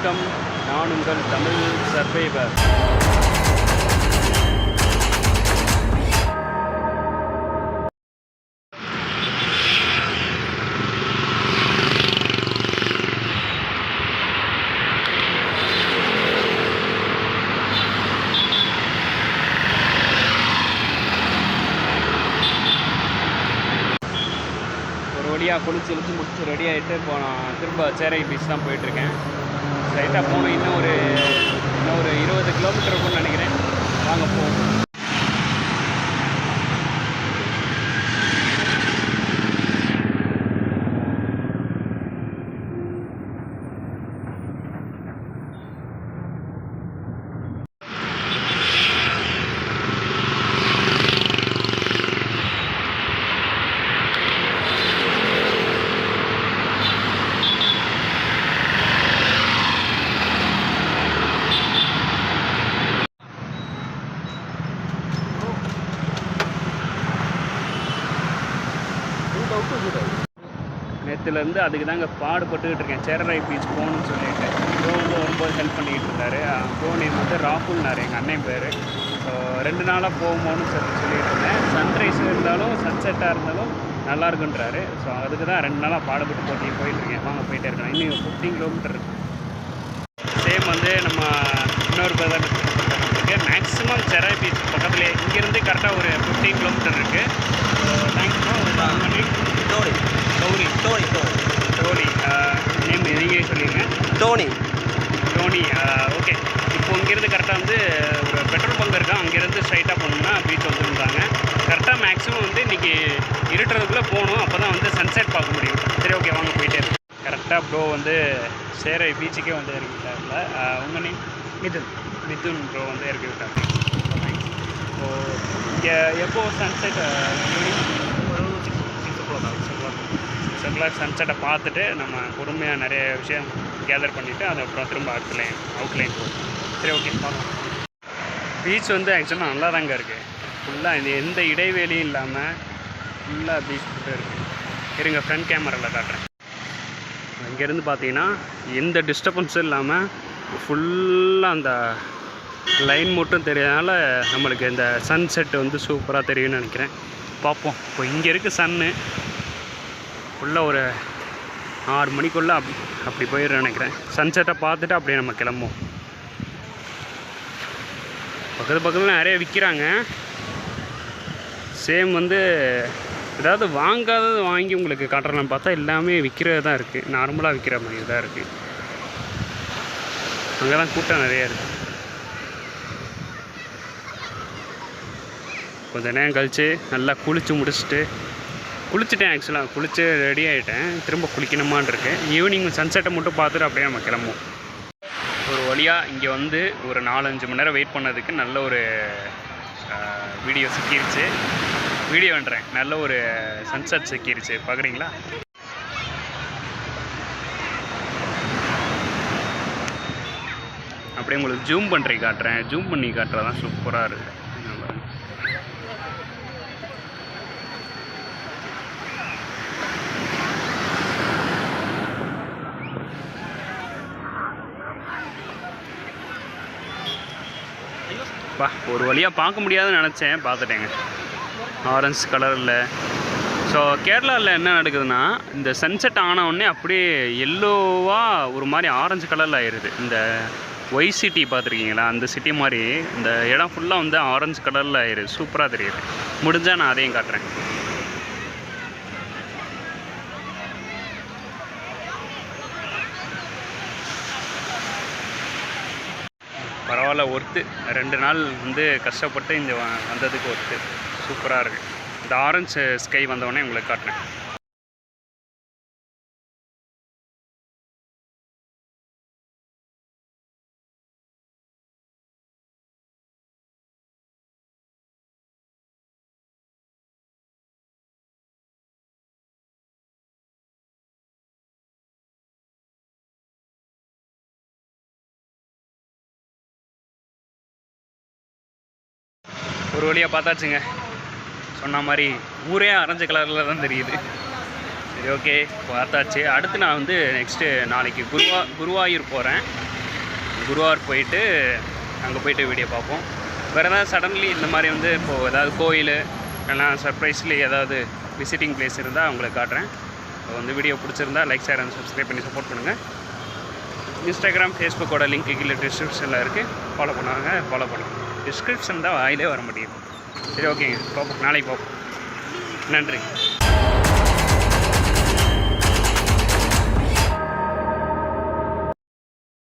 வணக்கம், நான் உங்கள் தமிழ் சர்வைவர். ஒரு வழியாக குளிச்சு இழுத்து முடிச்சு ரெடி ஆகிட்டு இப்போ நான் திரும்ப சேரை பீச் தான் போயிட்டுருக்கேன். ஸ்ட்ரைட்டாக போகணும். இன்னும் ஒரு 20 கிலோமீட்டர் இருக்கும்னு நினைக்கிறேன். வாங்க போவோம். நேற்றுலேருந்து அதுக்கு தாங்க பாடுபட்டுக்கிட்டு இருக்கேன். சேரரை பீச் போகணுன்னு சொல்லிட்டு ரொம்ப ஹெல்ப் பண்ணிக்கிட்டு இருந்தார். நேம் வந்து ராகுல்னார், எங்கள் அண்ணன் பேர். ஸோ 2 நாளாக போகும்போன்னு சொல்லிட்டு இருந்தேன். சன்ரைஸ் இருந்தாலும் சன்செட்டாக இருந்தாலும் நல்லா இருக்குன்றாரு. ஸோ அதுக்கு தான் 2 நாளாக பாடுபட்டு போயிட்டுருக்கேன். வாங்க போயிட்டே இருக்கேன். இன்னும் 15 கிலோமீட்டர் இருக்குது. சேம் வந்து நம்ம இன்னொரு பிரதர் இருக்குது. மேக்ஸிமம் சேரரை பீச் பக்கத்துலேயே இங்கேருந்து கரெக்டாக ஒரு 15 கிலோமீட்டர் இருக்குது. ஸோ தேங்க்ஸ்மா. டோனி நேம் நீங்கள் சொல்லிடுங்க. டோனி. ஓகே. இப்போ இங்கேருந்து கரெக்டாக வந்து ஒரு பெட்ரோல் பங்க் இருக்கா, அங்கேருந்து ஸ்ட்ரைட்டாக போகணும்னா பீச் வந்துருந்தாங்க. கரெக்டாக மேக்ஸிமம் வந்து இன்றைக்கி இருட்டுறதுக்குள்ளே போகணும். அப்போ தான் வந்து சன்செட் பார்க்க முடியும். சரி, ஓகே, வாங்க போயிட்டே இருக்கு. கரெக்டாக ப்ரோ வந்து சேரை பீச்சுக்கே வந்து இறக்கி விட்டார்ல. உங்கள் நேம்? மிதுன் ப்ரோ வந்து இறக்கி விட்டாங்க. ஸோ இங்கே எப்போ சன்செட்? 6 o'clock சன்செட்டை பார்த்துட்டு நம்ம பொறுமையாக நிறைய விஷயம் கேதர் பண்ணிவிட்டு அதுக்கப்புறம் திரும்ப அவுட்லைன் போகும். சரி, ஓகே, பார்க்கலாம். பீச் வந்து ஆக்சுவலாக நல்லா தாங்க இருக்குது. ஃபுல்லாக எந்த இடைவெளியும் இல்லாமல் ஃபுல்லாக பீச் ஃபுல்லாக இருக்குது. இருங்க, ஃப்ரண்ட் கேமராவில் காட்டுறேன். இங்கேருந்து பார்த்தீங்கன்னா எந்த டிஸ்டர்பன்ஸும் இல்லாமல் ஃபுல்லாக அந்த லைன் மட்டும் தெரியறதுனால நம்மளுக்கு இந்த சன்செட் வந்து சூப்பராக தெரியும்னு நினைக்கிறேன். பார்ப்போம். இப்போ இங்கே இருக்குது சன்னு. ஃபுல்லாக ஒரு 6 மணிக்குள்ளே அப்படி போயிடுறேன் நினைக்கிறேன். சன்செட்டை பார்த்துட்டு அப்படியே நம்ம கிளம்புவோம். பக்கத்தில் நிறைய விற்கிறாங்க. சேம் வந்து ஏதாவது வாங்காதது வாங்கி உங்களுக்கு காட்டுறேன்னு பார்த்தா எல்லாமே விற்கிறது தான் இருக்குது. நார்மலாக விற்கிற மாதிரி தான் இருக்குது. அங்கே தான் கூட்டம் நிறையா இருக்குது. கொஞ்சம் நேரம் கழித்து நல்லா குளிச்சுட்டேன். ஆக்சுவலாக குளித்து ரெடி ஆகிட்டேன். திரும்ப குளிக்கணுமான் இருக்கேன். ஈவினிங் சன்செட்டை மட்டும் பார்த்துட்டு அப்படியே நம்ம கிளம்புவோம். ஒரு வழியாக இங்கே வந்து ஒரு 4-5 மணி நேரம் வெயிட் பண்ணதுக்கு நல்ல ஒரு வீடியோ சிக்கிருச்சு. வீடியோன்றேன், நல்ல ஒரு சன்செட் சிக்கிருச்சு. பார்க்குறீங்களா? அப்படியே உங்களுக்கு ஜூம் பண்ணி காட்டுறதான் சூப்பராக இருக்குது. ஒரு வழியாக பார்க்க முடியாதுன்னு நினச்சேன், பார்த்துட்டேங்க. ஆரஞ்சு கலரில். ஸோ கேரளாவில் என்ன நடக்குதுன்னா, இந்த சன்செட் ஆனவுடனே அப்படியே எல்லோவாக ஒரு மாதிரி ஆரஞ்சு கலரில் ஆயிடுது. இந்த ஒய் சிட்டி பார்த்துருக்கீங்களா, அந்த சிட்டி மாதிரி இந்த இடம் ஃபுல்லாக வந்து ஆரஞ்சு கலரில் ஆயிடுது. சூப்பராக தெரியுது. முடிஞ்சால் நான் அதையும் காட்டுறேன். பரவாயில்ல, ஒர்த்து. 2 நாள் வந்து கஷ்டப்பட்டு இங்கே வந்ததுக்கு ஒர்த்து. சூப்பராக இருக்குது. இந்த ஆரஞ்சு ஸ்கை வந்தவொடனே உங்களுக்கு காட்டுறேன். ஒரு வழியாக பார்த்தாச்சுங்க. சொன்ன மாதிரி ஊரே ஆரஞ்சு கலரில் தான் தெரியுது. சரி, ஓகே, பார்த்தாச்சு. அடுத்து நான் வந்து நெக்ஸ்ட்டு நாளைக்கு குருவாயூர் போகிறேன். குருவார் போயிட்டு அங்கே போயிட்டு வீடியோ பார்ப்போம். வேறு ஏதாவது சடன்லி இந்த மாதிரி வந்து இப்போது ஏதாவது கோயில் இல்லைனா சர்ப்ரைஸ்லி ஏதாவது விசிட்டிங் பிளேஸ் இருந்தால் அவங்களுக்கு காட்டுறேன். இப்போ வந்து வீடியோ பிடிச்சிருந்தா லைக், ஷேர் அண்ட் சப்ஸ்கிரைப் பண்ணி சப்போர்ட் பண்ணுங்கள். இன்ஸ்டாகிராம், ஃபேஸ்புக்கோட லிங்க் கீழே டிஸ்கிரிப்ஷனில் இருக்குது. ஃபாலோ பண்ணுங்கள். டிஸ்கிரிப்ஷன் தான் வாயிலே வர மாட்டேங்குது. சரி, ஓகேங்க, பார்ப்போம், நாளைக்கு பார்ப்போம். நன்றி.